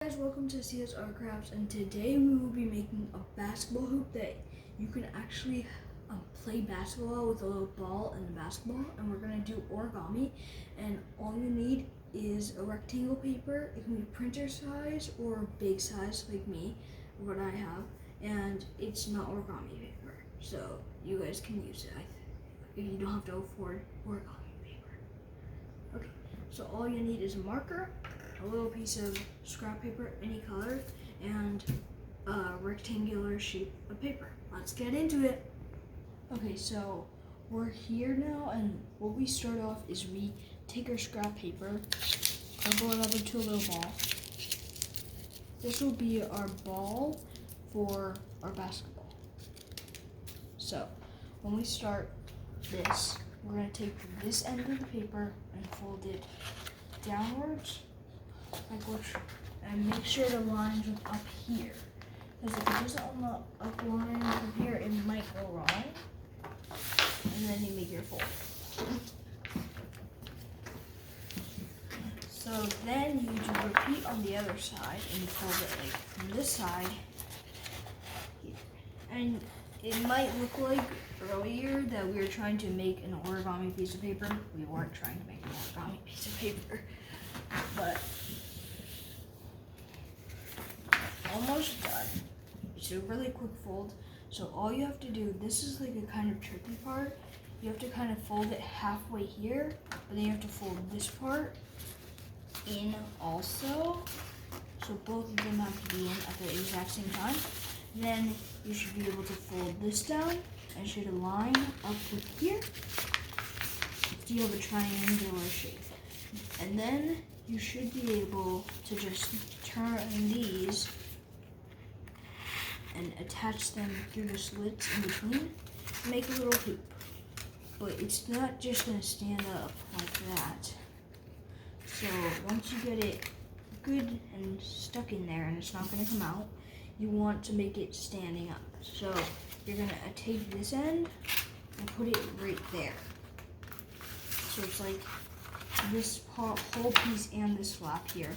Guys, welcome to CSR Crafts, and today we will be making a basketball hoop that you can actually play basketball with a little ball and a basketball. And we're gonna do origami, and all you need is a rectangle paper. It can be printer size or big size like me, what I have, and it's not origami paper, so you guys can use it. You don't have to afford origami paper. Okay, so all you need is a marker, a little piece of scrap paper, any color, and a rectangular sheet of paper. Let's get into it. Okay, so we're here now, and what we start off is we take our scrap paper, crumble it up into a little ball. This will be our ball for our basketball. So when we start this, we're going to take this end of the paper and fold it downwards, and make sure the lines are up here. Because if it doesn't on the up line from here, it might go wrong. And then you make your fold. So then you just repeat on the other side, and you fold it like from this side here. And it might look like earlier that we were trying to make an origami piece of paper. We weren't trying to make an origami piece of paper, but almost done. It's a really quick fold. So all you have to do, this is like a kind of tricky part. You have to kind of fold it halfway here, but then you have to fold this part in also. So both of them have to be in at the exact same time. Then you should be able to fold this down and should align up with here. So you have a triangular shape. And then you should be able to just turn these and attach them through the slits in between, make a little hoop. But it's not just gonna stand up like that. So once you get it good and stuck in there and it's not gonna come out, you want to make it standing up. So you're gonna take this end and put it right there. So it's like this whole piece and this flap here.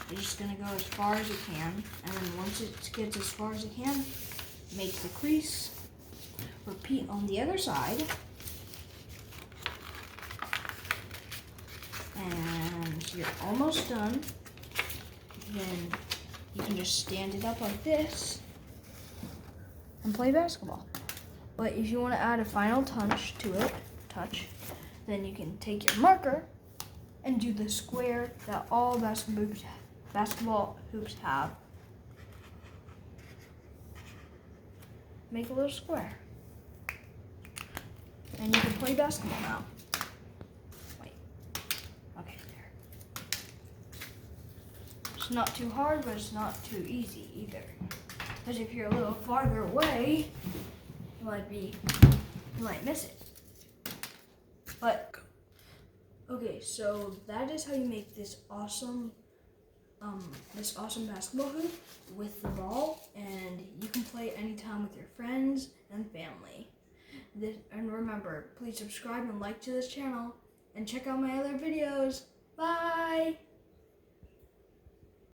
You're just gonna go as far as it can, and then once it gets as far as it can, make the crease, repeat on the other side, and you're almost done. Then you can just stand it up like this and play basketball. But if you want to add a final touch to it, then you can take your marker and do the square that all basketball hoops have. Make a little square. And you can play basketball now. Wait. Okay, there. It's not too hard, but it's not too easy either. Because if you're a little farther away, you might miss it. But okay, so that is how you make this awesome basketball hoop with the ball, and you can play anytime with your friends and family. And remember, please subscribe and like to this channel, and check out my other videos. Bye!